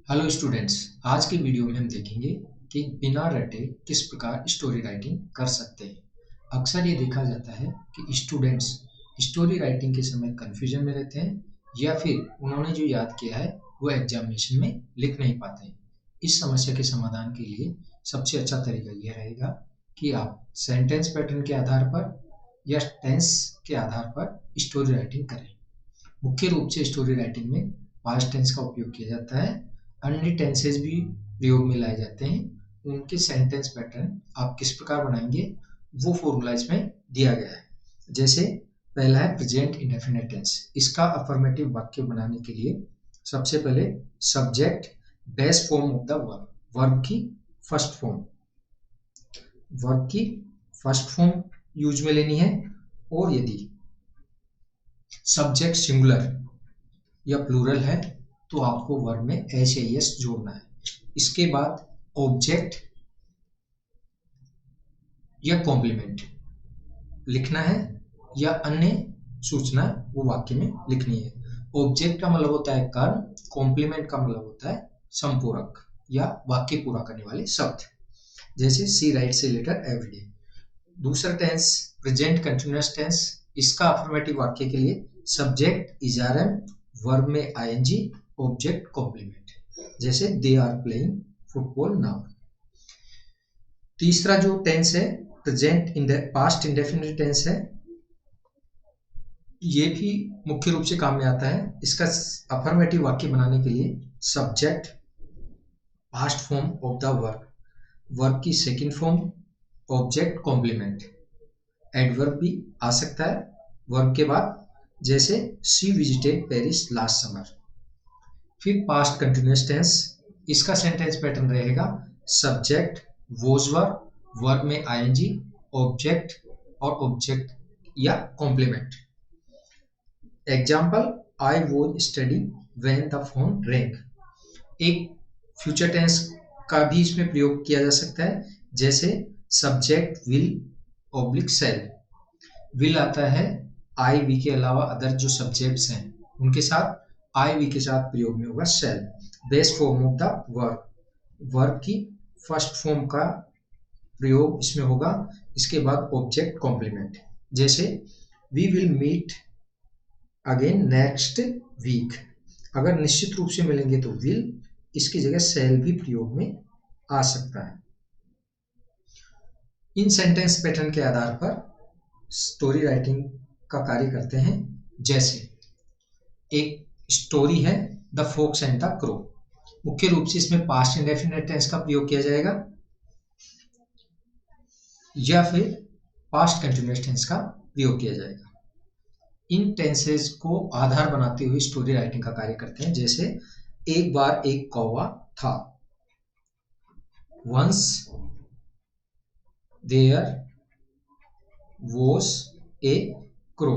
Hello students. आज की video में हम देखेंगे कि बिना रटे किस प्रकार स्टोरी राइटिंग कर सकते हैं। अक्सर ये देखा जाता है कि स्टूडेंट्स स्टोरी राइटिंग के समय कन्फ्यूजन में रहते हैं या फिर उन्होंने जो याद किया है वो एग्जामिनेशन में लिख नहीं पाते हैं। इस समस्या के समाधान के लिए सबसे अच्छा तरीका यह रहेगा कि आप सेंटेंस पैटर्न के आधार पर या टेंस के आधार पर स्टोरी राइटिंग करें। मुख्य रूप से स्टोरी राइटिंग में पास्ट टेंस का उपयोग किया जाता है। अन्य टेंसेस भी प्रयोग में लाए जाते हैं। उनके सेंटेंस पैटर्न आप किस प्रकार बनाएंगे वो फॉर्मूला इसमें दिया गया है। जैसे पहला है प्रेजेंट इंडेफिनिट टेंस। इसका अफर्मेटिव वाक्य बनाने के लिए सबसे पहले subject base form of the verb, verb की फर्स्ट फॉर्म, वर्ब की फर्स्ट फॉर्म यूज में लेनी है। और यदि सब्जेक्ट सिंगुलर या प्लूरल है तो आपको वर्ब में एच ए एस जोड़ना है। इसके बाद ऑब्जेक्ट या कॉम्प्लीमेंट लिखना है या अन्य सूचना वो वाक्य में लिखनी है। ऑब्जेक्ट का मतलब होता है कर्म, कॉम्प्लीमेंट का मतलब होता है संपूरक या वाक्य पूरा करने वाले शब्द। जैसे सी राइट से लेटर एवरीडे। दूसरा टेंस प्रेजेंट कंटिन्यूअस टेंस। इसका अफर्मेटिव वाक्य के लिए subject is are am, verb में आईएनजी, ऑब्जेक्ट कॉम्प्लीमेंट। जैसे they are playing football now. तीसरा जो टेंस है प्रेजेंट पास्ट इंडेफिनिट टेंस है। ये भी मुख्य रूप से काम में आता है। इसका अफर्मेटिव वाक्य बनाने के लिए subject past form of the verb, verb की second form, object complement. Adverb भी आ सकता है वर्ब के बाद, जैसे she visited Paris last summer. फिर पास्ट कंटिन्यूअस टेंस। इसका सेंटेंस पैटर्न रहेगा सब्जेक्ट वॉज वर्ब, वर्ब में आईएनजी, ऑब्जेक्ट और ऑब्जेक्ट या complement. Example I was study when the phone ring. एक फ्यूचर टेंस का भी इसमें प्रयोग किया जा सकता है। जैसे subject will oblique shall. Will आता है आई वी के अलावा अदर जो सब्जेक्ट्स हैं उनके साथ, आई वी के साथ प्रयोग में होगा shall. Base form of the verb, verb की फर्स्ट फॉर्म का प्रयोग इसमें होगा। इसके बाद ऑब्जेक्ट कॉम्प्लीमेंट। जैसे we will meet again next week. अगर निश्चित रूप से मिलेंगे तो विल, इसकी जगह सेल भी प्रयोग में आ सकता है। इन सेंटेंस पैटर्न के आधार पर स्टोरी राइटिंग का कार्य करते हैं। जैसे एक स्टोरी है the fox and the crow. मुख्य रूप से इसमें पास्ट इंडेफिनिट टेंस का प्रयोग किया जाएगा या फिर पास्ट कंटिन्यूअस टेंस का प्रयोग किया जाएगा। इन टेंसेस को आधार बनाते हुए स्टोरी राइटिंग का कार्य करते हैं। जैसे एक बार एक कौवा था, once there was a crow.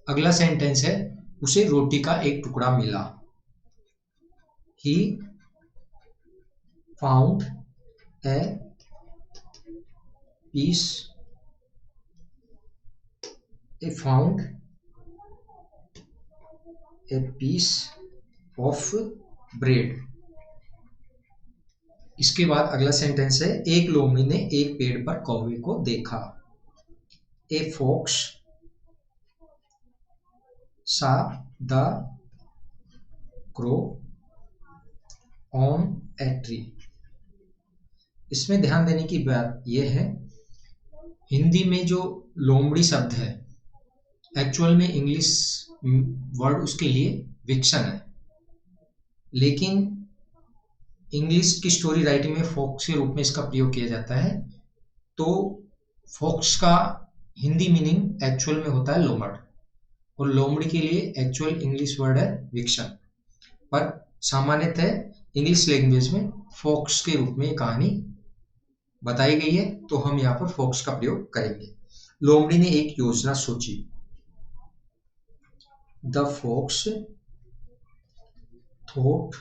अगला सेंटेंस है उसे रोटी का एक टुकड़ा मिला, he found a piece, found a piece of bread. इसके बाद अगला सेंटेंस है एक लोमड़ी ने एक पेड़ पर कौवे को देखा, ए फॉक्स सा the crow on a tree. इसमें ध्यान देने की बात यह है, हिंदी में जो लोमड़ी शब्द है एक्चुअल में इंग्लिश वर्ड उसके लिए विक्शन है, लेकिन इंग्लिश की स्टोरी राइटिंग में फॉक्स के रूप में इसका प्रयोग किया जाता है। तो फॉक्स का हिंदी मीनिंग एक्चुअल में होता है लोमड़, और लोमड़ी के लिए एक्चुअल इंग्लिश वर्ड है विक्शन। पर सामान्यतः इंग्लिश लैंग्वेज में फॉक्स के रूप में कहानी बताई गई है, तो हम यहाँ पर फॉक्स का प्रयोग करेंगे। लोमड़ी ने एक योजना सोची, the fox thought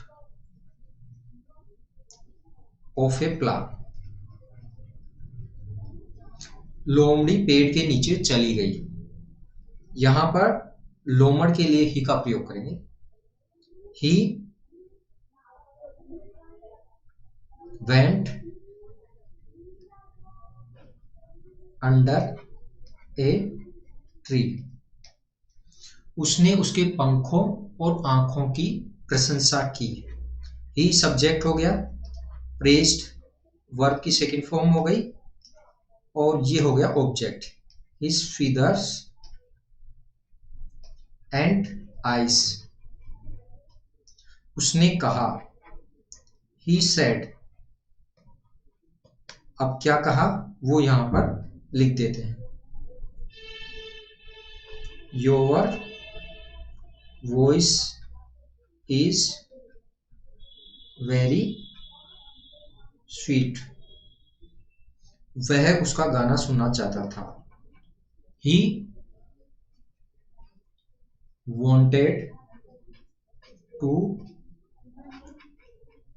of a plan. लोमड़ी पेड़ के नीचे चली गई। यहां पर लोमड़ के लिए ही का प्रयोग करेंगे। He went under a tree. उसने उसके पंखों और आंखों की प्रशंसा की। ही सब्जेक्ट हो गया, प्रेस्ड वर्ब की सेकंड फॉर्म हो गई, और ये हो गया object, his feathers and ice. उसने कहा, ही सेड। अब क्या कहा वो यहां पर लिख देते हैं। Your voice is very sweet. वह उसका गाना सुनना चाहता था। ही wanted to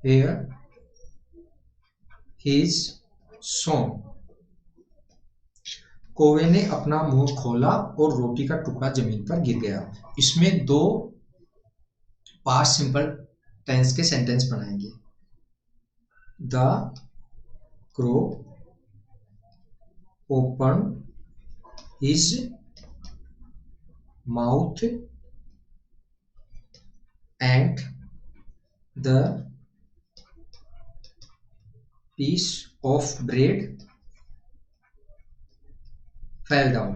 hear his song। कौवे ने अपना मुंह खोला और रोटी का टुकड़ा जमीन पर गिर गया। इसमें दो पास्ट सिंपल टेंस के सेंटेंस बनाएंगे। The crow open his mouth and the piece of bread fell down.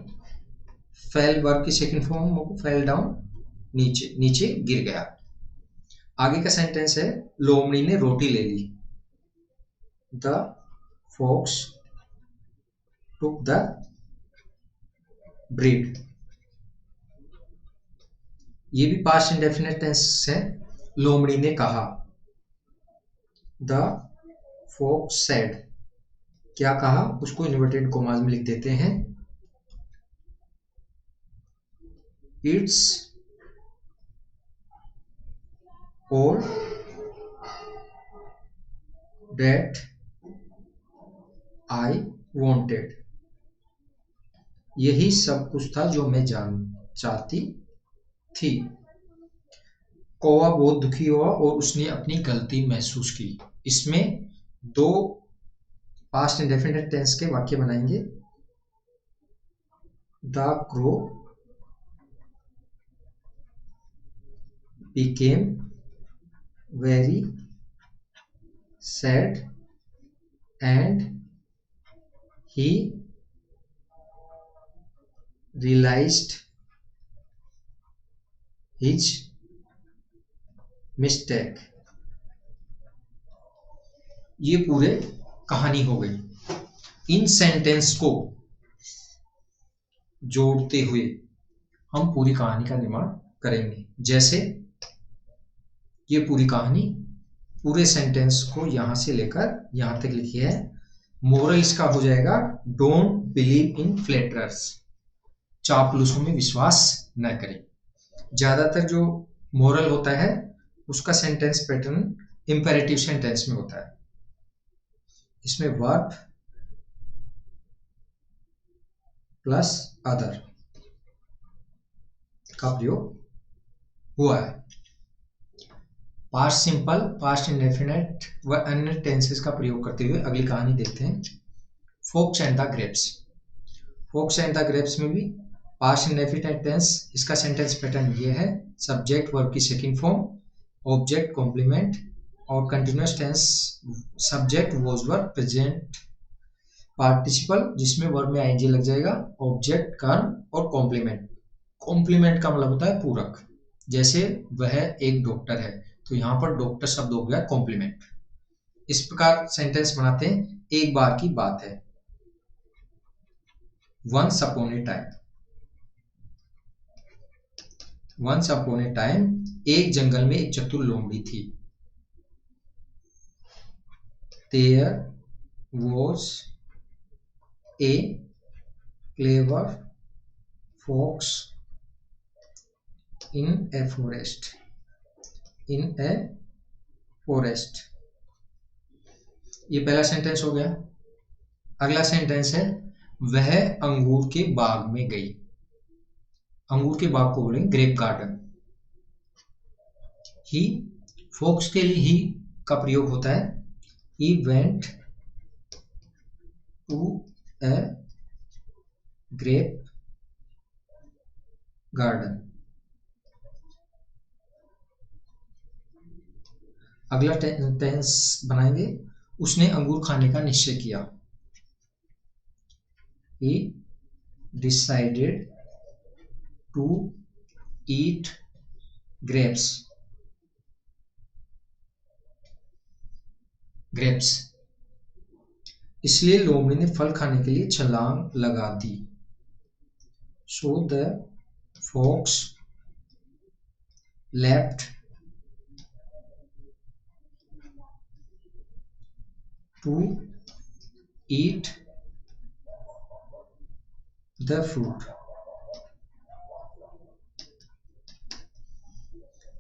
Fell verb की सेकंड फॉर्म फेल डाउन, नीचे नीचे गिर गया। आगे का सेंटेंस है, लोमड़ी ने रोटी ले ली। The fox took the bread. ये भी पास्ट इंडेफिनिट टेंस है। लोमड़ी ने कहा। The fox said. क्या कहा उसको इन्वर्टेड कॉमास में लिख देते हैं। It's all that I wanted. यही सब कुछ था जो मैं चाहती थी। कौवा बहुत दुखी हुआ और उसने अपनी गलती महसूस की। इसमें दो पास्ट इंडेफिनिट टेंस के वाक्य बनाएंगे। The crow became very sad and he realized his mistake। ये पूरे कहानी हो गई। इन सेंटेंस को जोड़ते हुए हम पूरी कहानी का निर्माण करेंगे। जैसे ये पूरी कहानी पूरे सेंटेंस को यहां से लेकर यहां तक लिखी है। मोरल इसका हो जाएगा, डोंट बिलीव इन फ्लैटरर्स। चापलूसों में विश्वास न करें। ज्यादातर जो मोरल होता है उसका सेंटेंस पैटर्न इंपेरेटिव सेंटेंस में होता है। इसमें वर्ब प्लस अदर का प्रयोग हुआ है। पास्ट सिंपल, पास्ट इंडेफिनिट व अन्य टेंसेस का प्रयोग करते हुए अगली कहानी देखते हैं। Fox and the grapes. Fox and the grapes में भी पास्ट इंडेफिनिट टेंस। इसका सेंटेंस पैटर्न ये है, सब्जेक्ट वर्ब की सेकंड फॉर्म, ऑब्जेक्ट कॉम्प्लीमेंट, और continuous tense subject was verb present participle जिसमें वर्ब में आईएनजी लग जाएगा, ऑब्जेक्ट कर्म और कॉम्प्लीमेंट। कॉम्प्लीमेंट का मतलब होता है पूरक। जैसे वह एक डॉक्टर है तो यहां पर डॉक्टर शब्द हो गया कॉम्प्लीमेंट। इस प्रकार सेंटेंस बनाते हैं। एक बार की बात है। Once upon a time. Once upon a time, एक जंगल में एक चतुर लोमड़ी थी। There was a clever fox in a forest. In a forest, ये पहला सेंटेंस हो गया। अगला सेंटेंस है, वह अंगूर के बाग में गई। अंगूर के बाग को बोलेंगे ग्रेप गार्डन। ही, फोक्स के लिए ही का प्रयोग होता है। He went to a grape garden. अगला टेंस बनाएंगे, उसने अंगूर खाने का निश्चय किया। He decided to eat grapes. Grapes. इसलिए लोमड़ी ने फल खाने के लिए छलांग लगा दी। So the fox left to eat the fruit.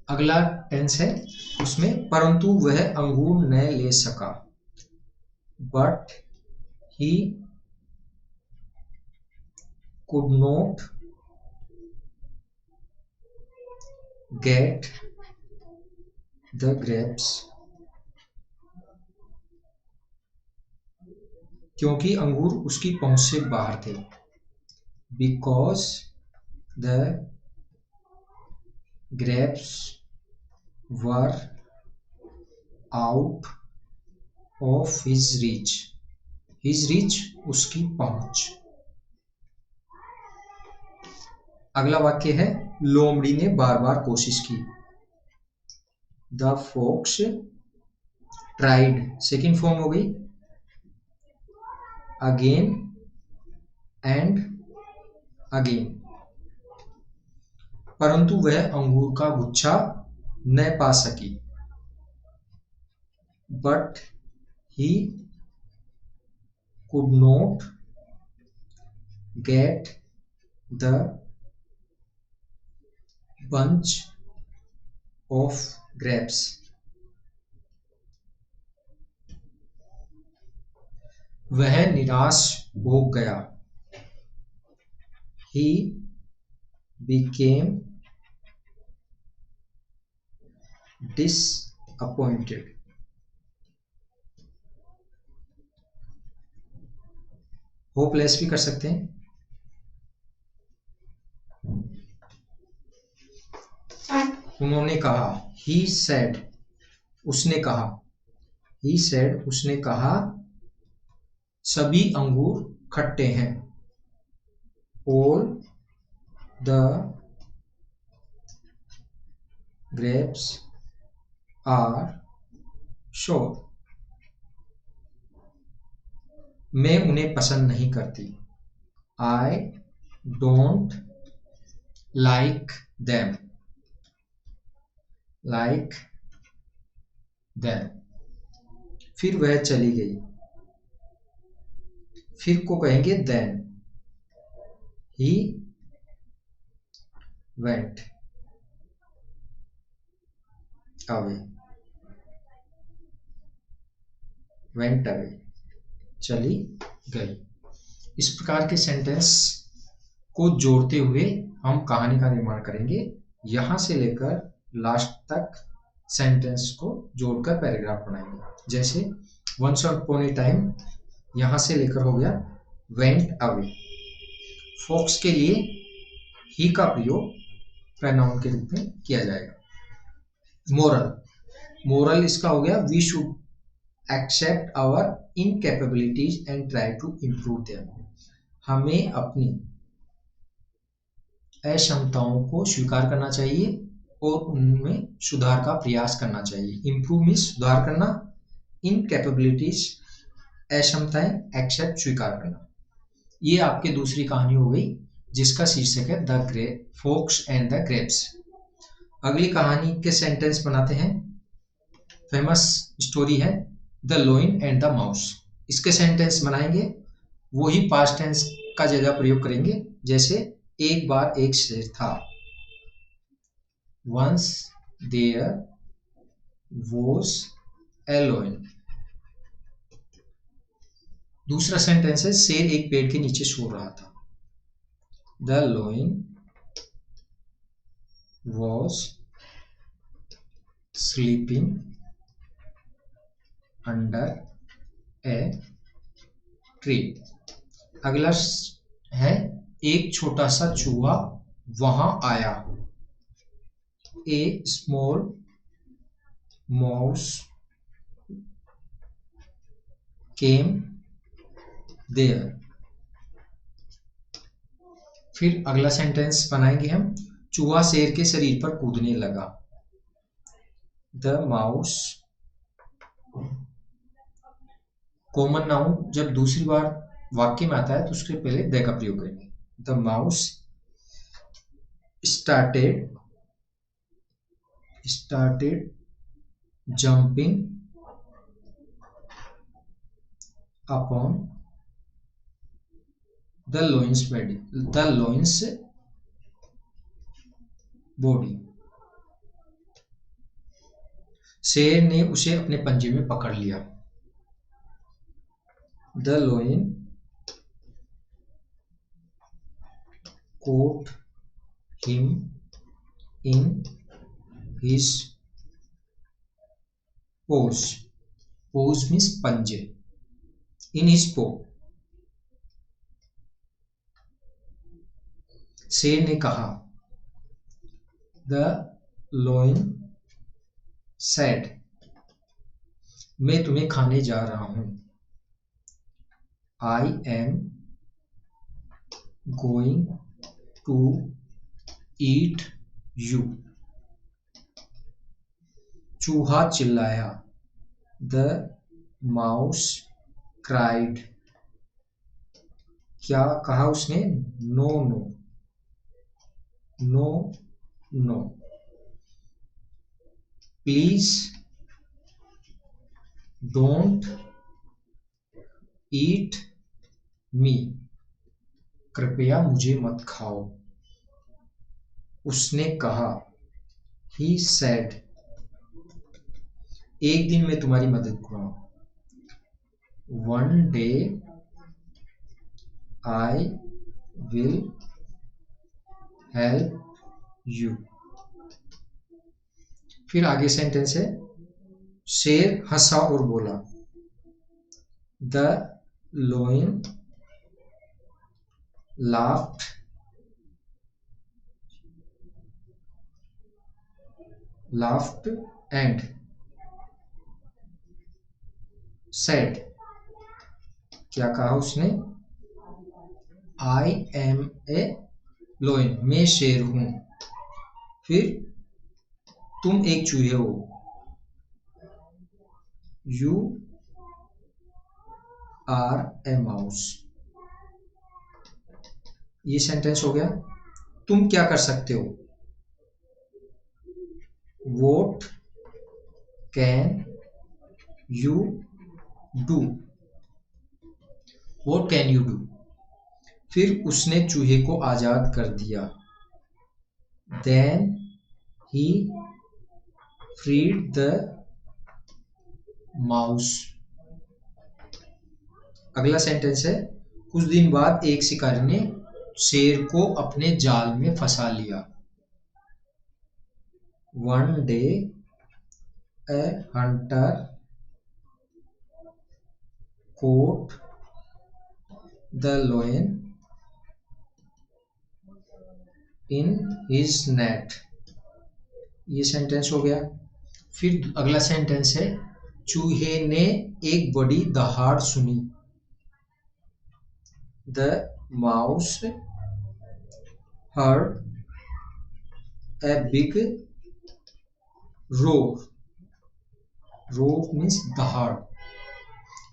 अगला टेंस है, उसमें परंतु वह अंगूर न ले सका। But he could not get the grapes, क्योंकि अंगूर उसकी पहुंच से बाहर थे। Because the grapes were out of his reach. His reach उसकी पहुंच। अगला वाक्य है, लोमड़ी ने बार बार कोशिश की। The fox tried, second form हो गई, अगेन एंड अगेन, परंतु वह अंगूर का गुच्छा न पा सकी। But he could not get the bunch of grapes. वह निराश हो गया। He became disappointed. होपलेस भी कर सकते हैं। उन्होंने कहा, he said, उसने कहा, he said, उसने कहा, सभी अंगूर खट्टे हैं। All the grapes are sour. मैं उन्हें पसंद नहीं करती। I don't like them. Like them. फिर वह चली गई। फिर को कहेंगे then. He went away. Went away. चली गई। इस प्रकार के सेंटेंस को जोड़ते हुए हम कहानी का निर्माण करेंगे। यहां से लेकर लास्ट तक सेंटेंस को जोड़कर पैराग्राफ बनाएंगे। जैसे वंस अपॉन ए टाइम, यहां से लेकर हो गया वेंट अवे। फॉक्स के लिए ही का प्रयोग प्रोनाउन के रूप में किया जाएगा। मोरल, मोरल इसका हो गया, we should accept our incapabilities and try to improve them. हमें अपनी अक्षमताओं को स्वीकार करना चाहिए और उनमें सुधार का प्रयास करना चाहिए। इम्प्रूव मीन्स सुधार करना, इनकैपेबिलिटीज अक्षमताएं, एक्सेप्ट स्वीकार करना। ये आपकी दूसरी कहानी हो गई जिसका शीर्षक है the fox and the grapes. अगली कहानी के सेंटेंस बनाते हैं। फेमस स्टोरी है the lion and the mouse. इसके सेंटेंस बनाएंगे, वही पास्ट टेंस का जगह प्रयोग करेंगे। जैसे एक बार एक शेर था। Once there was a lion. दूसरा सेंटेंस है, शेर एक पेड़ के नीचे सो रहा था। The lion was sleeping under a tree. अगला है एक छोटा सा चूहा वहां आया। ए स्मॉल माउस केम देयर। फिर अगला सेंटेंस बनाएंगे हम, चूहा शेर के शरीर पर कूदने लगा। द माउस, कॉमन नाउन जब दूसरी बार वाक्य में आता है तो उसके पहले द का प्रयोग करेंगे। The mouse started jumping upon the loins body. शेर ने उसे अपने पंजे में पकड़ लिया। The loin caught him in his paws। paws means पंजे। in his paw। शेर ने कहा। द loin said मैं तुम्हें खाने जा रहा हूं। I am going to eat you। चूहा चिल्लाया। The mouse cried। क्या कहा उसने? No no no no. Please don't eat me. कृपया मुझे मत खाओ। उसने कहा। He said एक दिन मैं तुम्हारी मदद करूंगा। One day I will help you। फिर आगे सेंटेंस है, शेर हंसा और बोला। The loin laughed and said क्या कहा उसने? I am a loin मैं शेर हूं। फिर तुम एक चूहे हो। You are a mouse। ये सेंटेंस हो गया। तुम क्या कर सकते हो? What can you do। What can you do। फिर उसने चूहे को आजाद कर दिया। Then he freed the mouse। अगला सेंटेंस है, कुछ दिन बाद एक शिकारी ने शेर को अपने जाल में फंसा लिया। One day a hunter caught the lion in his net। ये सेंटेंस हो गया। फिर अगला सेंटेंस है, चूहे ने एक बड़ी दहाड़ सुनी। The mouse heard a big roar। roar means दहाड़।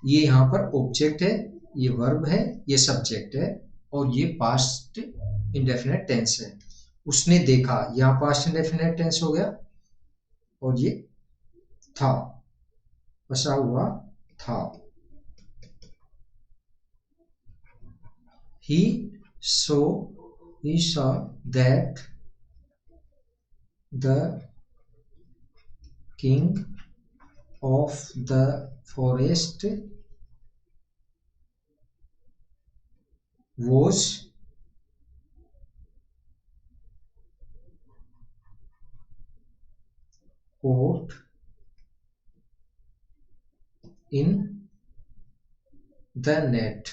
ये यहाँ पर ऑब्जेक्ट है, ये वर्ब है, ये सब्जेक्ट है और ये पास्ट इंडेफिनिट टेंस है। उसने देखा, यहाँ पास्ट इंडेफिनिट टेंस हो गया और ये था, फंसा हुआ था। He saw that the king of the forest was caught in the net.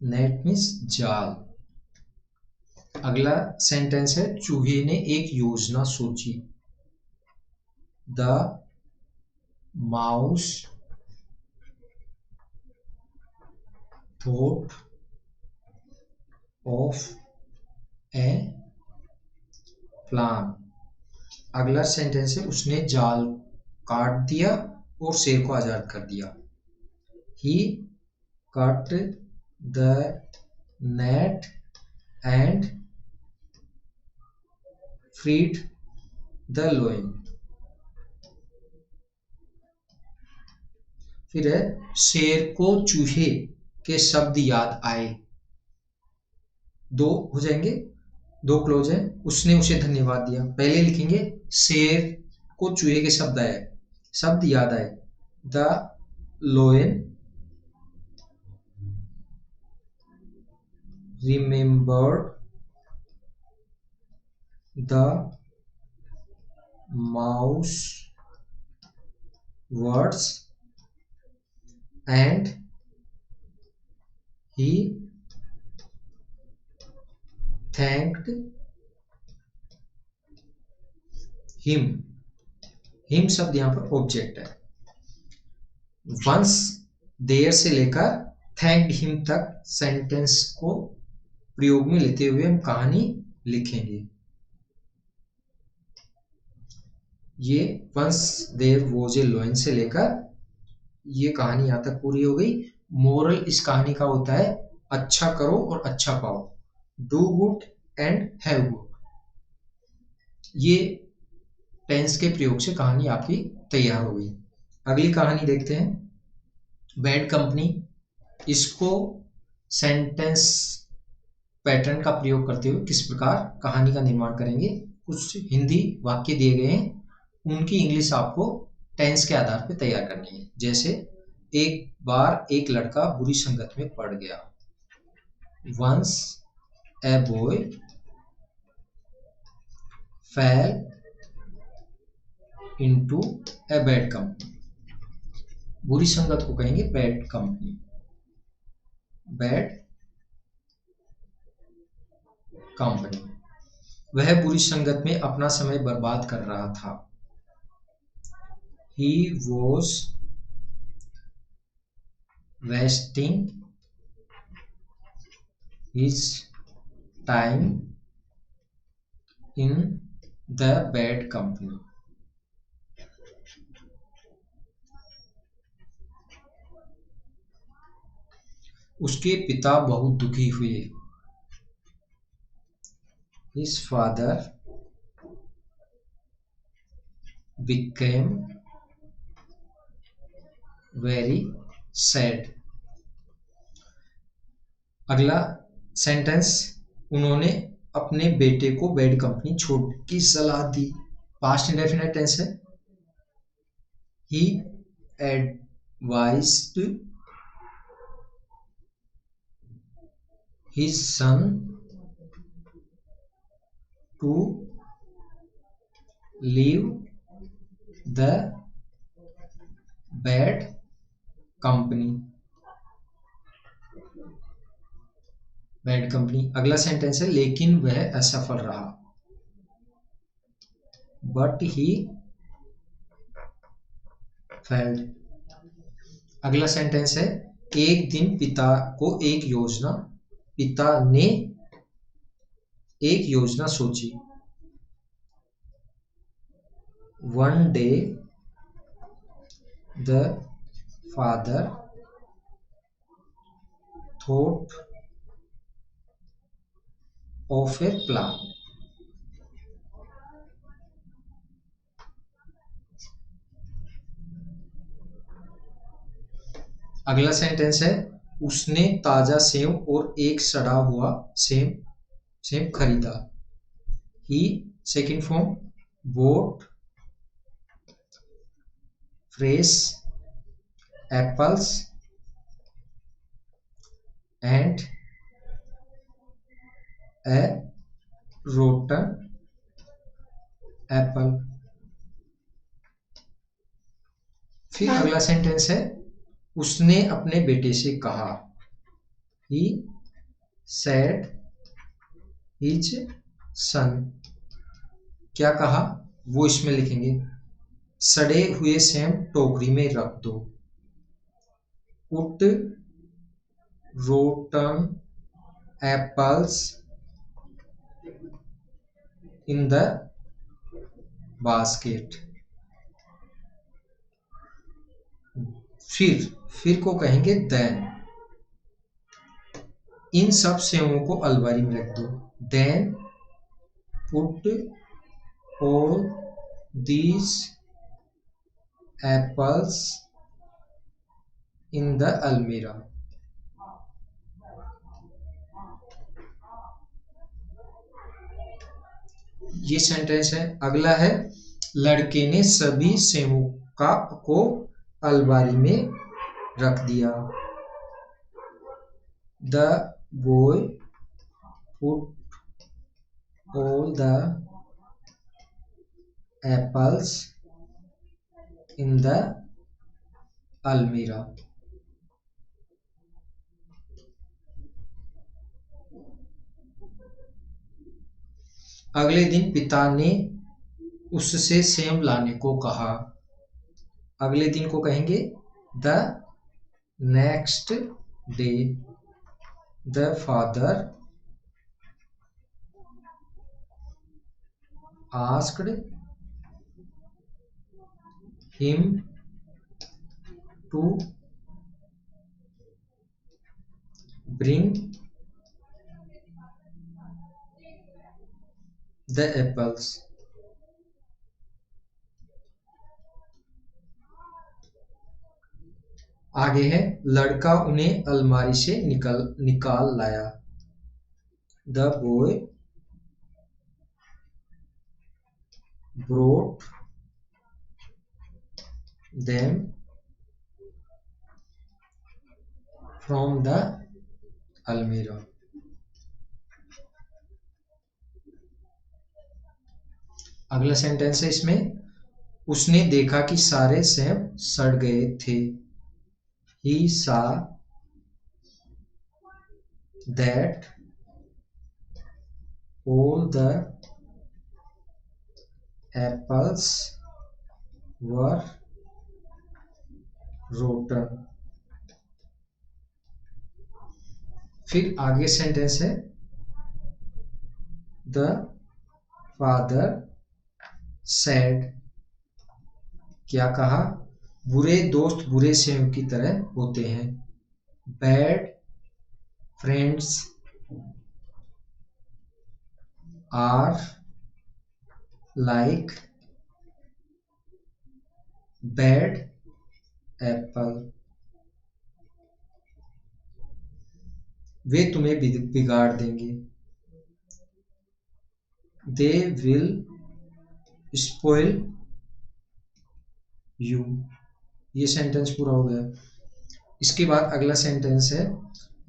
Net means जाल। अगला सेंटेंस है चूहे ने एक योजना सोची। The mouse thought of a plan. अगला सेंटेंस है उसने जाल काट दिया और शेर को आजाद कर दिया। He cut the net and freed the lion. फिर है शेर को चूहे के शब्द याद आए। दो हो जाएंगे, दो क्लोज है। उसने उसे धन्यवाद दिया। पहले लिखेंगे शेर को चूहे के शब्द आए, शब्द याद आए। The लोयन remembered the mouse words and he thanked him. Him शब्द यहां पर ऑब्जेक्ट है। वंस देयर से लेकर थैंक्ड हिम तक सेंटेंस को प्रयोग में लेते हुए हम कहानी लिखेंगे। ये once there was a lion से लेकर ये कहानी यहां तक पूरी हो गई। मोरल इस कहानी का होता है अच्छा करो और अच्छा पाओ। Do good and have good. ये टेंस के प्रयोग से कहानी आपकी तैयार हो गई। अगली कहानी देखते हैं बैड कंपनी। इसको सेंटेंस पैटर्न का प्रयोग करते हुए किस प्रकार कहानी का निर्माण करेंगे। कुछ हिंदी वाक्य दिए गए हैं, उनकी इंग्लिश आपको टेंस के आधार पर तैयार करनी है। जैसे एक बार एक लड़का बुरी संगत में पड़ गया। Once a boy fell into a bad company. बुरी संगत को कहेंगे बैड कंपनी, बैड कंपनी। वह बुरी संगत में अपना समय बर्बाद कर रहा था। He was wasting his time in the bad company. उसके पिता बहुत दुखी हुए। His father became very sad. अगला सेंटेंस उन्होंने अपने बेटे को बैड कंपनी छोड़ने की सलाह दी। पास्ट इंडेफिनिट टेंस है। He advised his son to leave the bad company. Bad company. अगला सेंटेंस है लेकिन वह असफल रहा। But he failed. अगला सेंटेंस है एक दिन पिता ने एक योजना सोची। One day the father thought of a plan. अगला सेंटेंस है उसने ताजा सेब और एक सड़ा हुआ सेब खरीदा। He second form bought fresh apples and a rotten apple. फिर अगला सेंटेंस है, उसने अपने बेटे से कहा। He said his son. क्या कहा वो इसमें लिखेंगे। सड़े हुए सेब टोकरी में रख दो। Put rotten apples in the basket. फिर को कहेंगे देन। इन सब सेवों को अलमारी में रख दो। Then put all these apples in the almirah. ये सेंटेंस है। अगला है, लड़के ने सभी सेवों को अलमारी में रख दिया। The boy put all the apples in the अलमीरा। अगले दिन पिता ने उससे सेब लाने को कहा। अगले दिन को कहेंगे the next day. The father asked him to bring the apples. आगे है, लड़का उन्हें अलमारी से निकाल लाया। The boy brought them from the almirah. अगला सेंटेंस है इसमें, उसने देखा कि सारे सेब सड़ गए थे। He saw that all the apples were rotten। फिर आगे सेंटेंस है, द फादर सैड। क्या कहा, बुरे दोस्त बुरे सेब की तरह होते हैं। Bad friends are like bad apple. वे तुम्हें बिगाड़ देंगे। They will spoil you. ये सेंटेंस पूरा हो गया। इसके बाद अगला सेंटेंस है,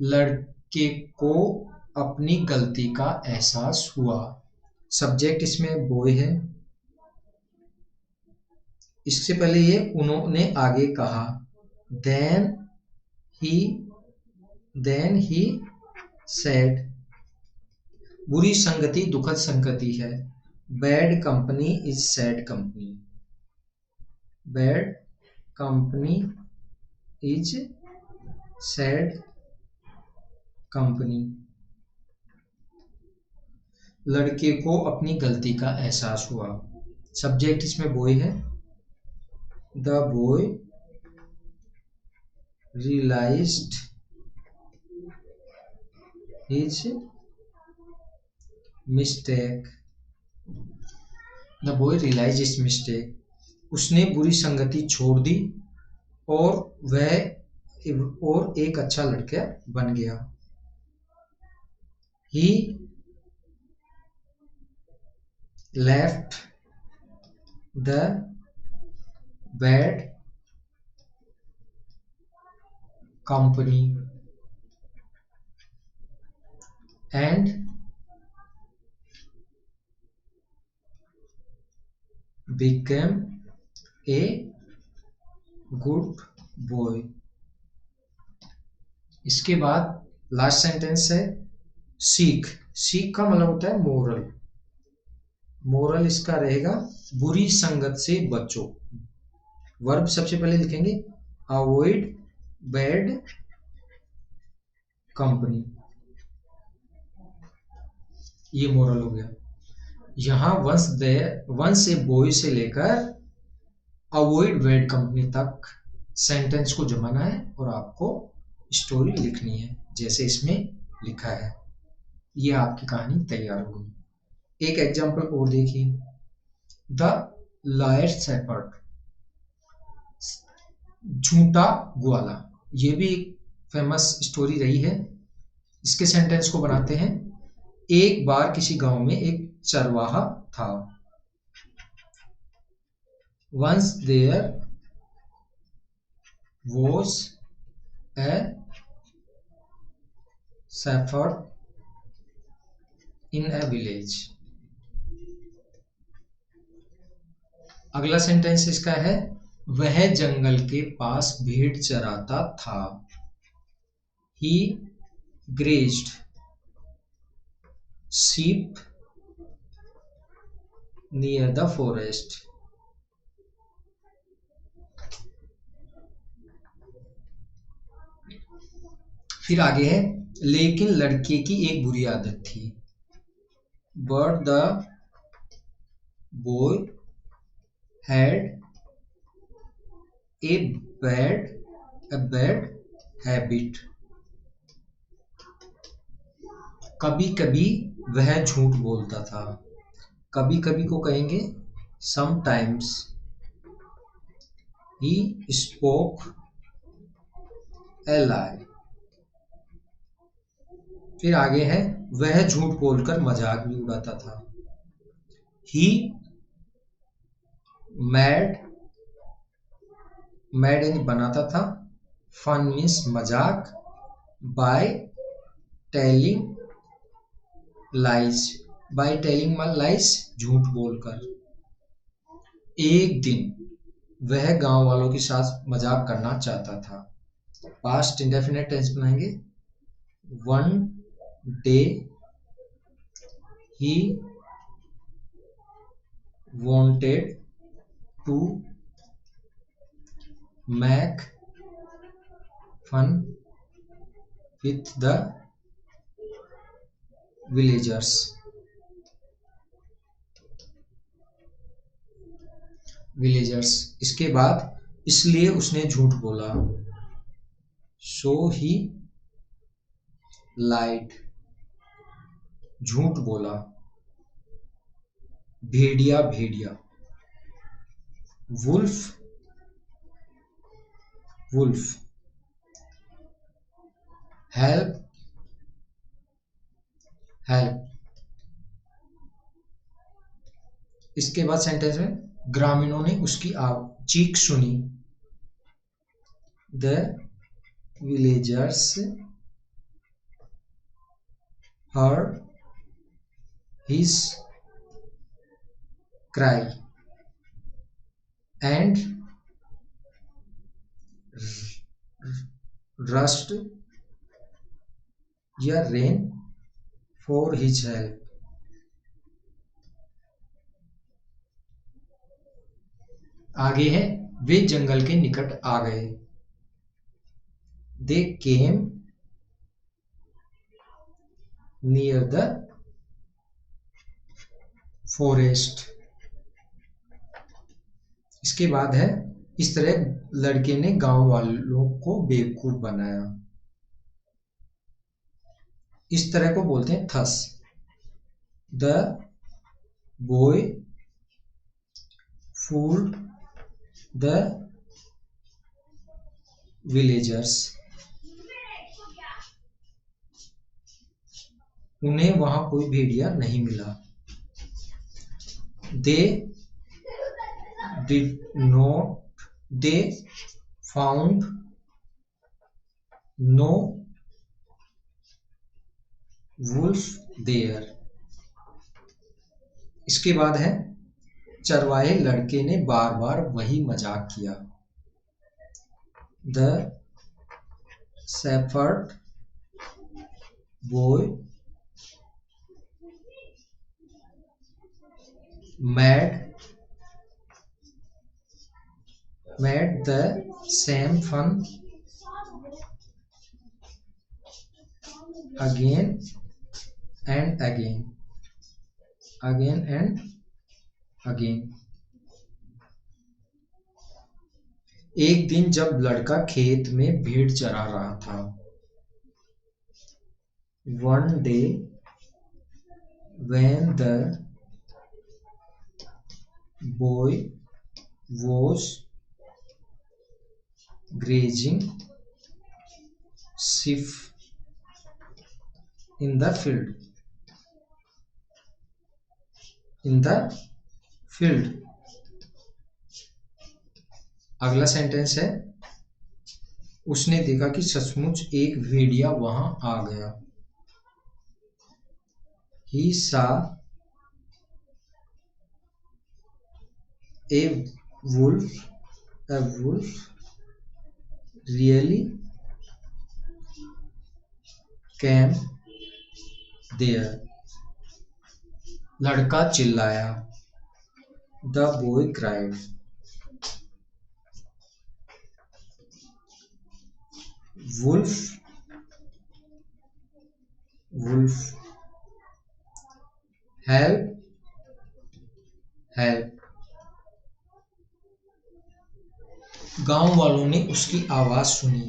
लड़के को अपनी गलती का एहसास हुआ। सब्जेक्ट इसमें बॉय है। इससे पहले ये उन्होंने आगे कहा। Then he said. बुरी संगति दुखद संगति है। Bad company is sad company. Bad company is sad company. लड़के को अपनी गलती का एहसास हुआ। सब्जेक्ट इसमें बॉय है। The boy realised his mistake. The boy realise his mistake. उसने बुरी संगति छोड़ दी और एक अच्छा लड़का बन गया। He left the bad company and became a good boy. इसके बाद लास्ट सेंटेंस है सीख। सीख का मतलब होता है मोरल। मोरल इसका रहेगा बुरी संगत से बचो। वर्ब सबसे पहले लिखेंगे अवॉइड बैड कंपनी, ये मोरल हो गया। यहां वंस ए बॉय से लेकर अवॉइड बैड कंपनी तक सेंटेंस को जमाना है और आपको स्टोरी लिखनी है जैसे इसमें लिखा है। ये आपकी कहानी तैयार हो गई। एक एग्जांपल और देखिए, द लायर शेपर्ड, झूठा ग्वाला। ये भी एक फेमस स्टोरी रही है। इसके सेंटेंस को बनाते हैं। एक बार किसी गांव में एक चरवाहा था। Once there was a shepherd in a village. अगला सेंटेंस इसका है वह जंगल के पास भेड़ चराता था। He grazed sheep near the forest। फिर आगे है लेकिन लड़के की एक बुरी आदत थी। but the boy had a bad habit। कभी कभी वह झूठ बोलता था। कभी कभी को कहेंगे sometimes। he spoke a lie। फिर आगे है वह झूठ बोलकर मजाक भी उड़ाता था। he made यानी बनाता था, fun मीन्स मजाक, by telling lies झूठ बोलकर। एक दिन वह गांव वालों के साथ मजाक करना चाहता था। पास्ट इंडेफिनिट टेंस बनाएंगे। One day he wanted to make fun with the villagers। इसके बाद इसलिए उसने झूठ बोला। so he lied, झूठ बोला। भेड़िया वुल्फ हेल्प इसके बाद सेंटेंस में ग्रामीणों ने उसकी चीख सुनी। The villagers heard his cry and rushed या ran for his help। आगे है वे जंगल के निकट आ गए। They came near the forest। इसके बाद है इस तरह लड़के ने गांव वालों को बेवकूफ बनाया। इस तरह को बोलते हैं thus. The boy fooled the villagers. उन्हें वहां कोई भेड़िया नहीं मिला। They found no wolf there. इसके बाद है चरवाहे लड़के ने बार बार वही मजाक किया। The shepherd boy made the same fun again and again. एक दिन जब लड़का खेत में भेड़ चरा रहा था. One day when the boy was grazing sheep in the field. अगला सेंटेंस है, उसने देखा कि सचमुच एक भेड़िया वहां आ गया. He saw a wolf really came there. लड़का चिल्लाया. The boy cried. Wolf help. गांव वालों ने उसकी आवाज सुनी.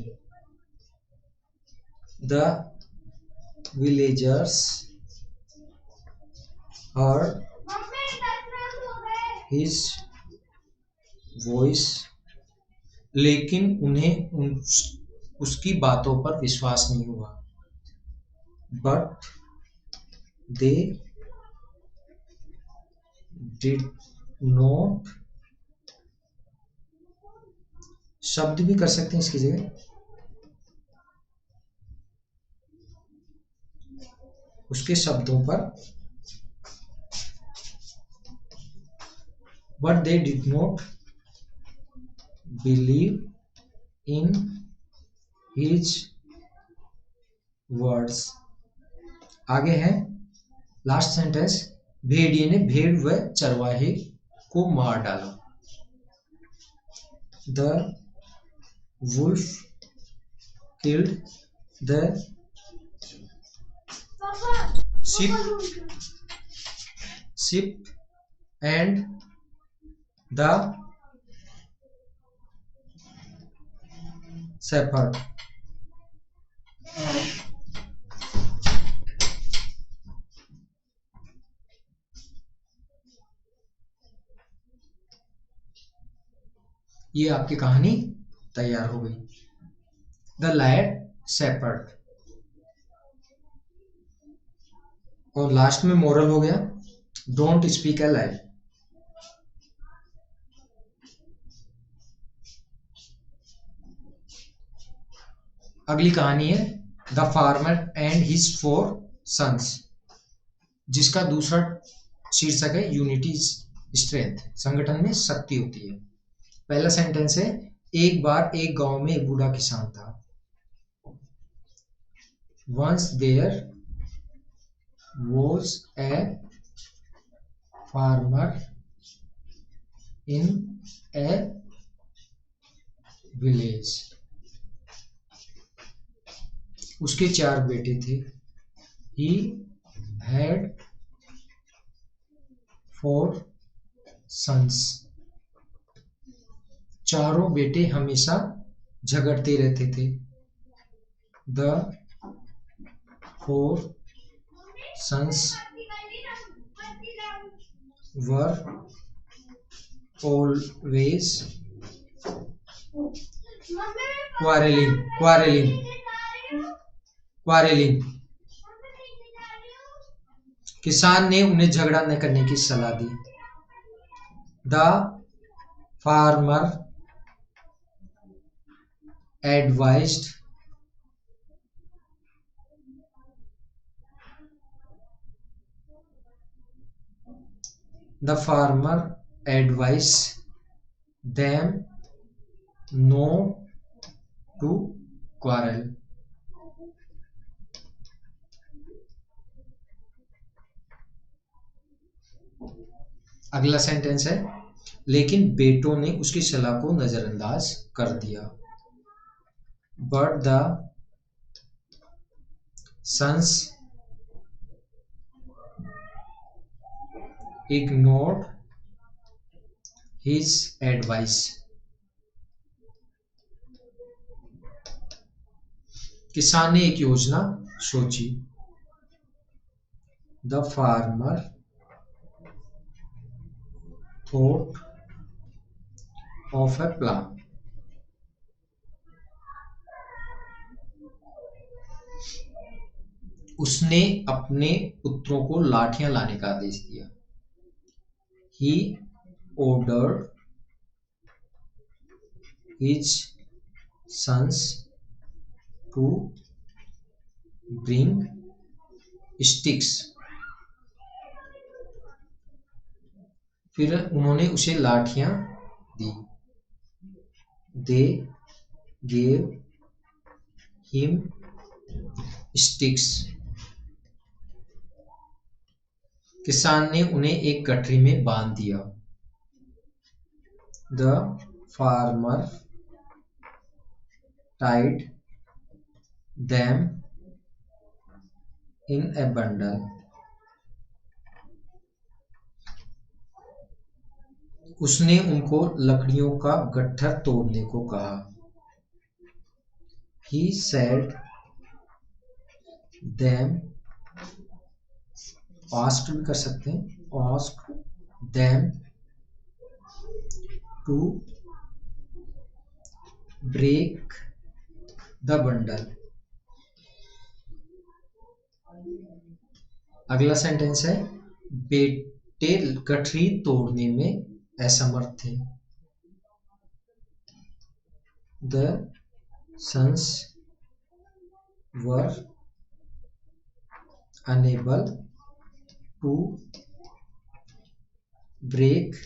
The villagers heard his voice. लेकिन उन्हें उसकी बातों पर विश्वास नहीं हुआ. But they did not. शब्द भी कर सकते हैं इसकी जगह. उसके शब्दों पर. But they did not believe in his words. आगे है लास्ट सेंटेंस. भेड़िए ने भेड़ व चरवाहे को मार डाला. The wolf killed the sheep and the shepherd. ये आपकी कहानी तैयार हो गई. The lad shepherd. और लास्ट में मोरल हो गया, डोंट स्पीक अ लाई. अगली कहानी है the farmer and his 4 sons, जिसका दूसरा शीर्षक है यूनिटी स्ट्रेंथ. संगठन में शक्ति होती है. पहला सेंटेंस है, एक बार एक गांव में एक बूढ़ा किसान था. Once there was a farmer in a village. उसके 4 बेटे थे. He had 4 sons. चारों बेटे हमेशा झगड़ते रहते थे. The 4 sons were always quarreling. किसान ने उन्हें झगड़ा न करने की सलाह दी. The farmer advised them not to quarrel. अगला सेंटेंस है, लेकिन बेटों ने उसकी सलाह को नजरअंदाज कर दिया। But the sons ignored his advice। किसान ने एक योजना सोची। The farmer thought of a plan. उसने अपने पुत्रों को लाठियां लाने का आदेश दिया। He ordered his sons to bring sticks। फिर उन्होंने उसे लाठियां दी। They gave him sticks। किसान ने उन्हें एक गठरी में बांध दिया। The farmer tied them in a bundle। उसने उनको लकड़ियों का गट्ठर तोड़ने को कहा। He said them, asked भी कर सकते हैं, asked them to break the bundle। अगला सेंटेंस है, बेटे गठरी तोड़ने में असमर्थ थे। The sons were unable to break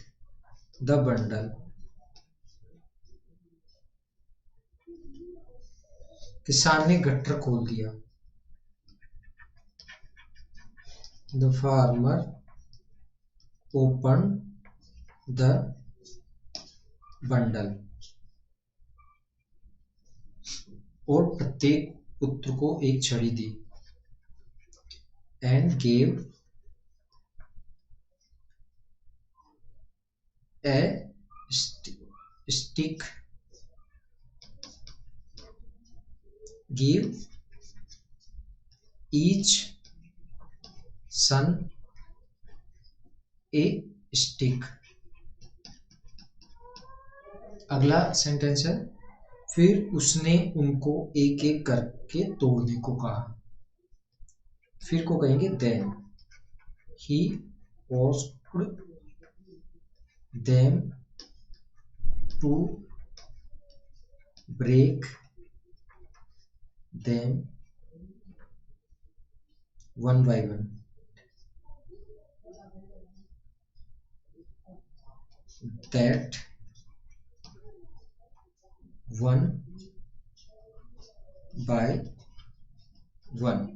the bundle। किसान ने गट्ठर खोल दिया। The farmer opened the bundle। और प्रत्येक पुत्र को एक छड़ी दी। And gave a stick। Give each son a stick। अगला सेंटेंस है, फिर उसने उनको एक एक करके तोड़ने को कहा। फिर को कहेंगे then। He asked them to break them one by one। That one by one।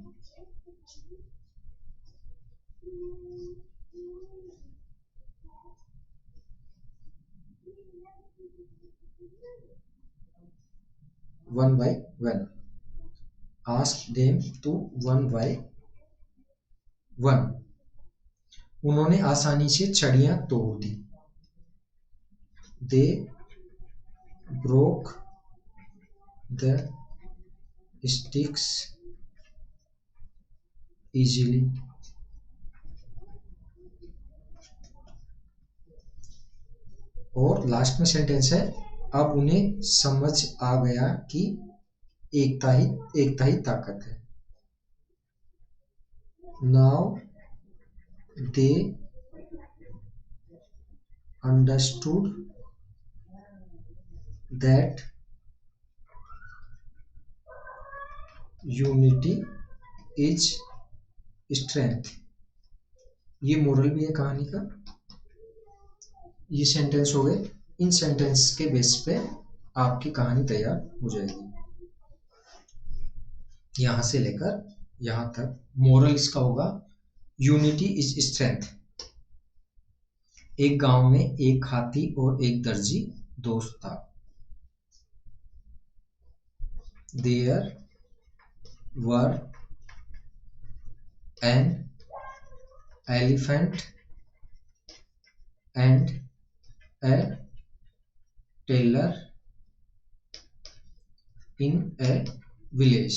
One by one। Ask them to one by one। उन्होंने आसानी से छड़ियां तोड़ दी। They broke the sticks easily। और लास्ट में सेंटेंस है, अब उन्हें समझ आ गया कि एकता ही ताकत है। Now they understood that unity is strength। ये मोरल भी है कहानी का। ये सेंटेंस हो गए। इन सेंटेंस के बेस पे आपकी कहानी तैयार हो जाएगी। यहां से लेकर यहां तक मोरल इसका होगा यूनिटी इज स्ट्रेंथ। एक गांव में एक हाथी और एक दर्जी दोस्त था। There were an elephant and a tailor in a village.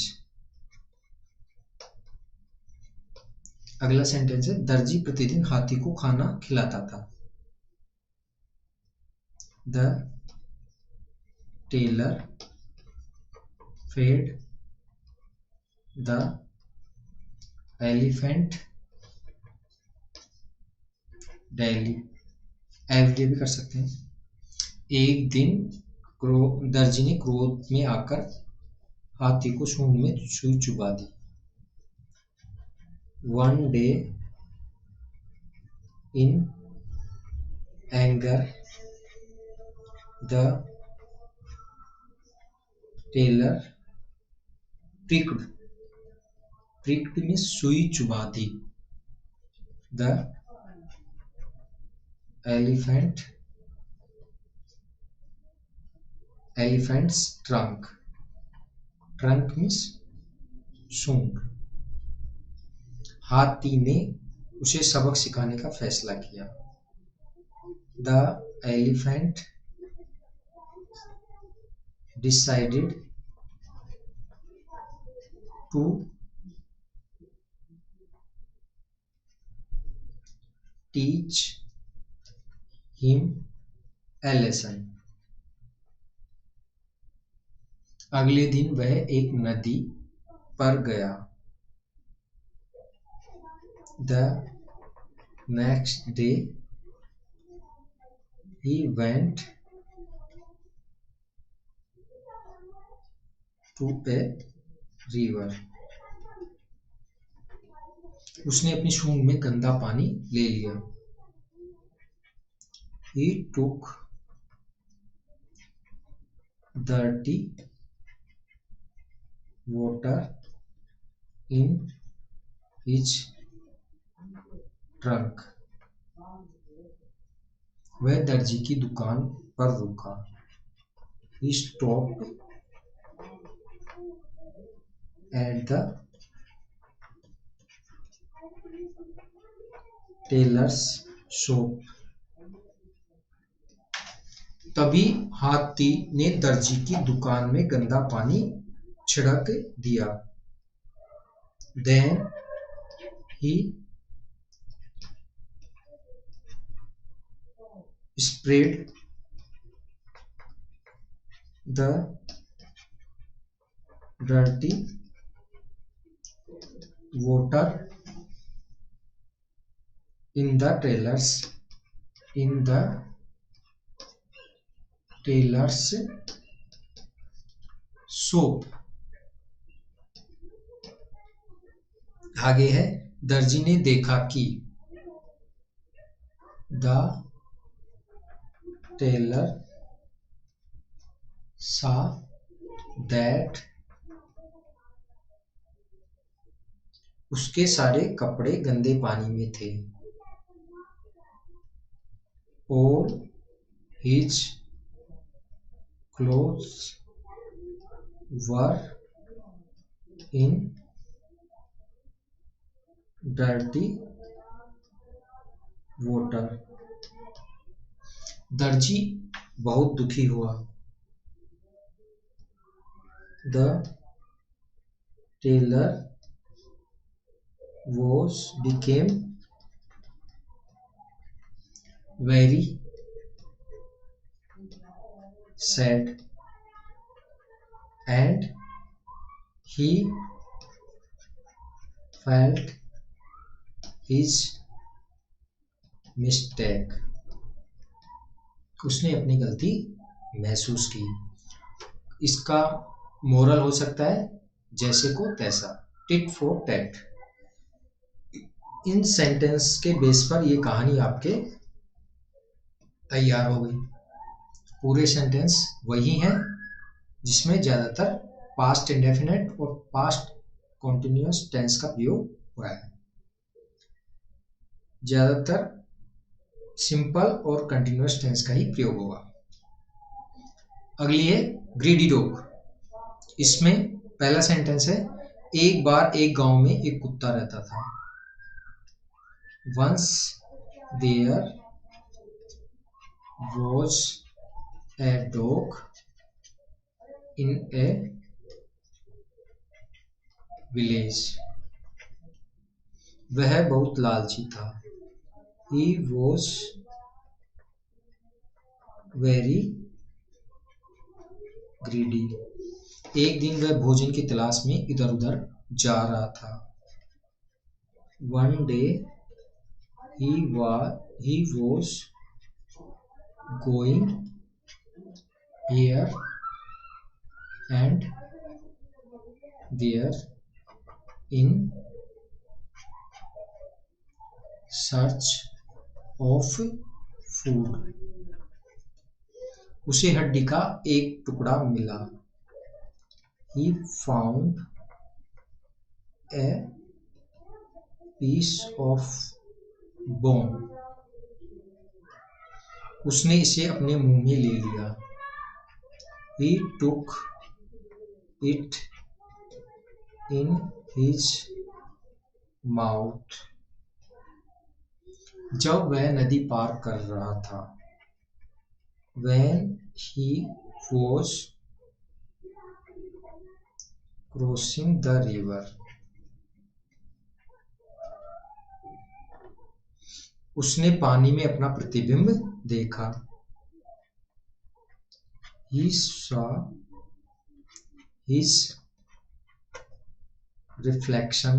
अगला सेंटेंस है दर्जी प्रतिदिन हाथी को खाना खिलाता था। The tailor fed the elephant daily. Everyday भी कर सकते हैं। एक दिन दर्जी ने क्रोध में आकर हाथी को सूंड में सुई चुभा दी। One day in anger the tailor pricked में सुई चुभा दी। द एलिफेंट्स ट्रंक मीन्स सूंड। हाथी ने उसे सबक सिखाने का फैसला किया। The elephant decided to teach him a lesson. अगले दिन वह एक नदी पर गया। The next day he went to a river। उसने अपनी सूंड में गंदा पानी ले लिया। he took dirty water in his trunk। वह दर्जी की दुकान पर रुका। he stopped at the tailor's shop। तभी हाथी ने दर्जी की दुकान में गंदा पानी छिड़क दिया। Then he sprayed the dirty water in the tailor's shop। आगे है दर्जी ने देखा कि द टेलर सा दैट उसके सारे कपड़े गंदे पानी में थे। All his clothes were in dirty water। दर्जी बहुत दुखी हुआ। The tailor became very sad and he felt his mistake। उसने अपनी गलती महसूस की। इसका मोरल हो सकता है जैसे को तैसा, tit for tat. In sentence के बेस पर ये कहानी आपके तैयार हो गई। पूरे सेंटेंस वही हैं जिसमें ज़्यादातर पास्ट इंडेफिनिट और पास्ट कॉन्टिन्यूअस टेंस का प्रयोग हो रहा है। ज्यादातर सिंपल और कंटिन्यूअस टेंस का ही प्रयोग होगा। अगली है ग्रीडी डॉग। इसमें पहला सेंटेंस है, एक बार एक गांव में एक कुत्ता रहता था। Once there was a dog in a village. वह बहुत लालची था। He was very greedy. एक दिन वह भोजन की तलाश में इधर उधर जा रहा था। One day he was going here and there in search of food। उसे हड्डी का एक टुकड़ा मिला। He found a piece of bone। उसने इसे अपने मुंह में ले लिया। He took it in his mouth। जब वह नदी पार कर रहा था। When he was crossing the river। उसने पानी में अपना प्रतिबिंब देखा। He saw his reflection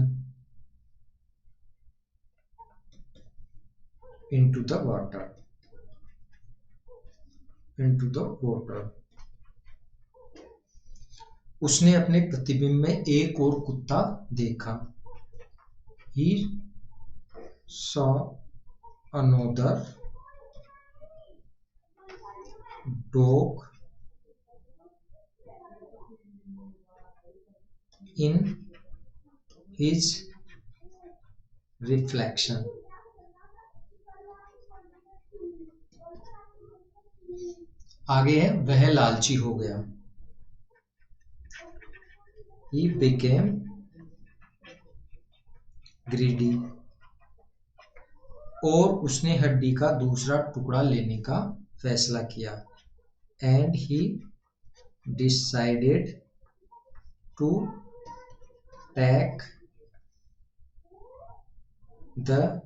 into the water। उसने अपने प्रतिबिंब में एक और कुत्ता देखा। He saw another dog in his reflection। आगे है, वह लालची हो गया। He became greedy। और उसने हड्डी का दूसरा टुकड़ा लेने का फैसला किया। And he decided to take the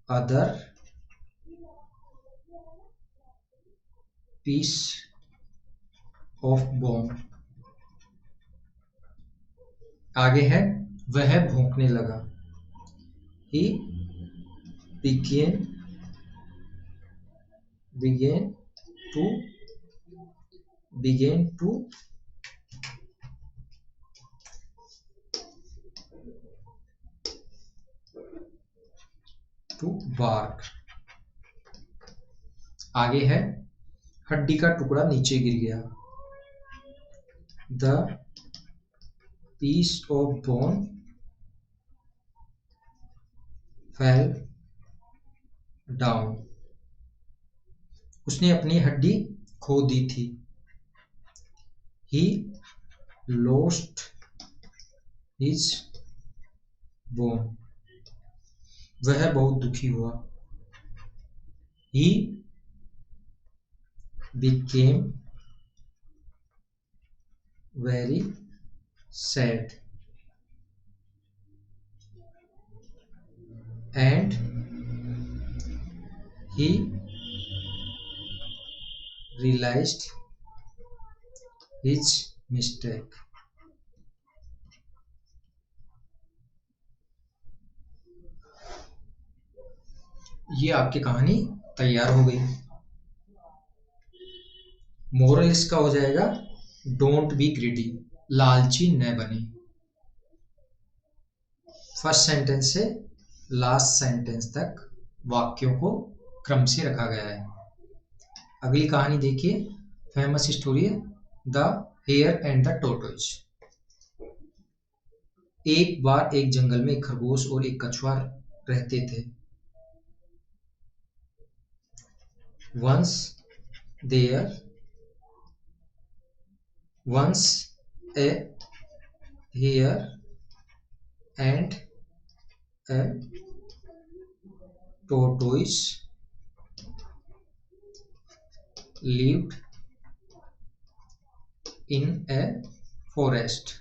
other piece of bone। आगे है, वह भौंकने लगा। He began to bark। आगे है, हड्डी का टुकड़ा नीचे गिर गया। The piece of bone fell down। उसने अपनी हड्डी खो दी थी। He lost his bone। वह बहुत दुखी हुआ। He became very sad and he realized his mistake। ये आपकी कहानी तैयार हो गई। मोरल इसका हो जाएगा, डोंट बी ग्रीडी। लालची न बने। फर्स्ट सेंटेंस से लास्ट सेंटेंस तक वाक्यों को क्रम से रखा गया है। अगली कहानी देखिए, फेमस स्टोरी है the hare and the tortoise. एक बार एक जंगल में एक खरगोश और एक कछुआ रहते थे। Once there once a hare and a tortoise lived in a forest।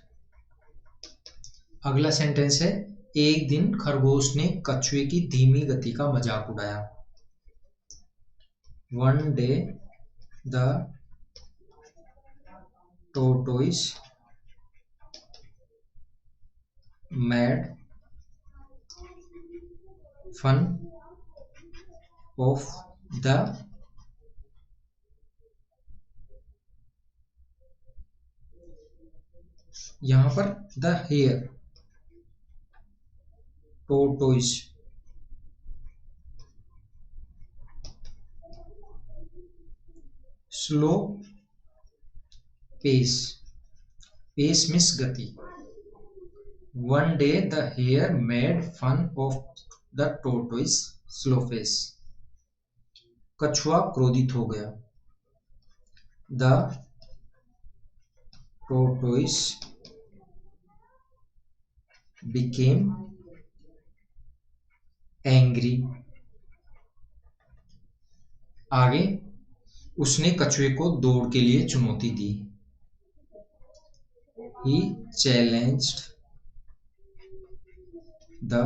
अगला सेंटेंस है, एक दिन खरगोश ने कछुए की धीमी गति का मजाक उड़ाया। One day the tortoise made fun of the यहाँ पर the hare tortoise slow pace, pace means गति। One day the hare made fun of the tortoise slow pace. कछुआ क्रोधित हो गया। The tortoise became angry। आगे, उसने कछुए को दौड़ के लिए चुनौती दी। He challenged the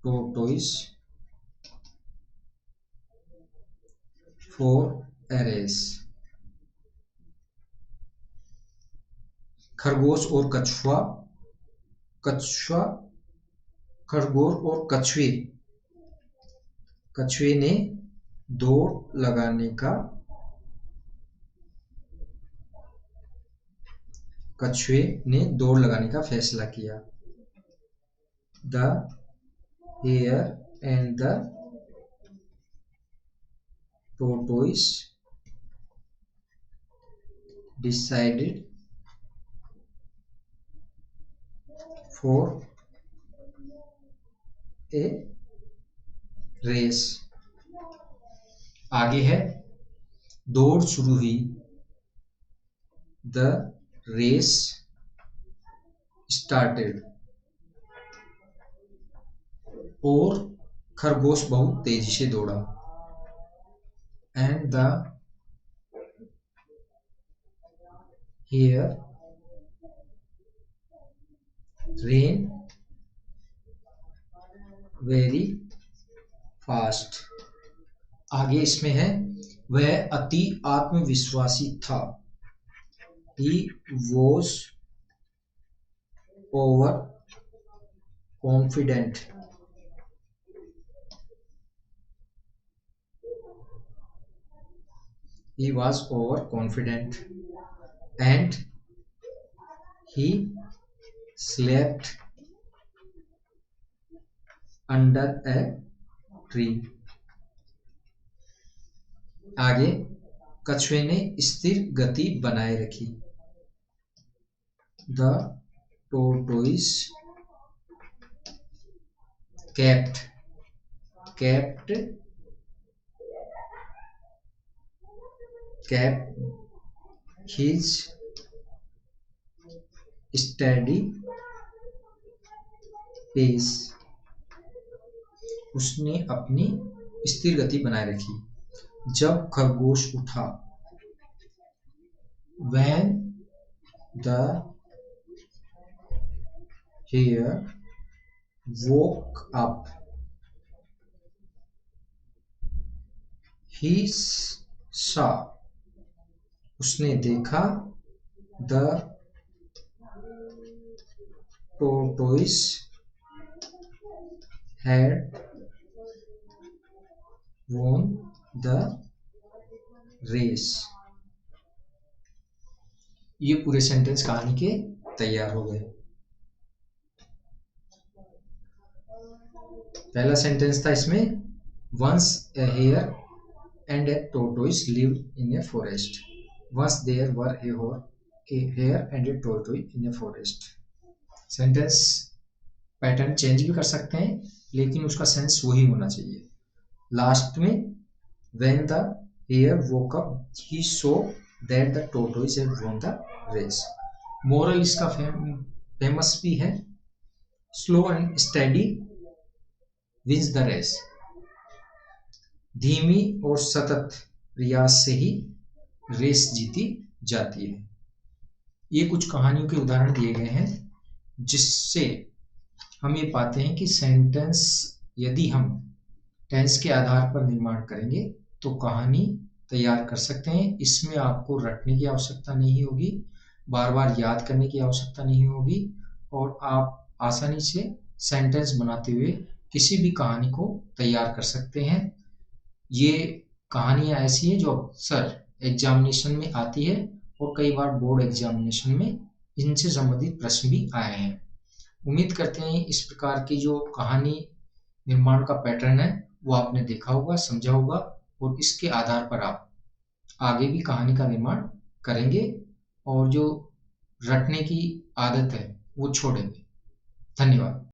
tortoise for a race। खरगोश और कछुआ खरगोश और कछुए ने दौड़ लगाने का फैसला किया। The hare and the tortoise decided for a race। आगे है, दौड़ शुरू हुई। The race started. और खरगोश बहुत तेजी से दौड़ा। And the hare ran very fast. आगे इसमें है, वह अति आत्मविश्वासी था। He was over confident। He was overconfident and he slept under a tree। आगे, कछुए ने स्थिर गति बनाए रखी। The tortoise kept his steady pace। उसने अपनी स्थिर गति बनाए रखी। जब खरगोश उठा। When the hare woke up, he saw उसने देखा। The tortoise had won the race। ये पूरे सेंटेंस कहानी के तैयार हो गए। पहला सेंटेंस था इसमें, once a hare and a tortoise lived in a forest। Once there were a a hare and a tortoise in a forest. Sentence pattern change भी कर सकते हैं, लेकिन उसका सेंस वही होना चाहिए। लास्ट में when the hare woke up he saw that the tortoise had won the race. Moral इसका फेमस भी है, slow and steady wins the race. धीमी और सतत प्रयास से ही रेस जीती जाती है। ये कुछ कहानियों के उदाहरण दिए गए हैं जिससे हम ये पाते हैं कि सेंटेंस यदि हम टेंस के आधार पर निर्माण करेंगे तो कहानी तैयार कर सकते हैं। इसमें आपको रटने की आवश्यकता नहीं होगी, बार बार याद करने की आवश्यकता नहीं होगी, और आप आसानी से सेंटेंस बनाते हुए किसी भी कहानी को तैयार कर सकते हैं। ये कहानियाँ ऐसी हैं जो अक्सर एग्जामिनेशन में आती है और कई बार बोर्ड एग्जामिनेशन में इनसे संबंधित प्रश्न भी आए हैं। उम्मीद करते हैं इस प्रकार की जो कहानी निर्माण का पैटर्न है वो आपने देखा होगा, समझा होगा, और इसके आधार पर आप आगे भी कहानी का निर्माण करेंगे और जो रटने की आदत है वो छोड़ेंगे। धन्यवाद।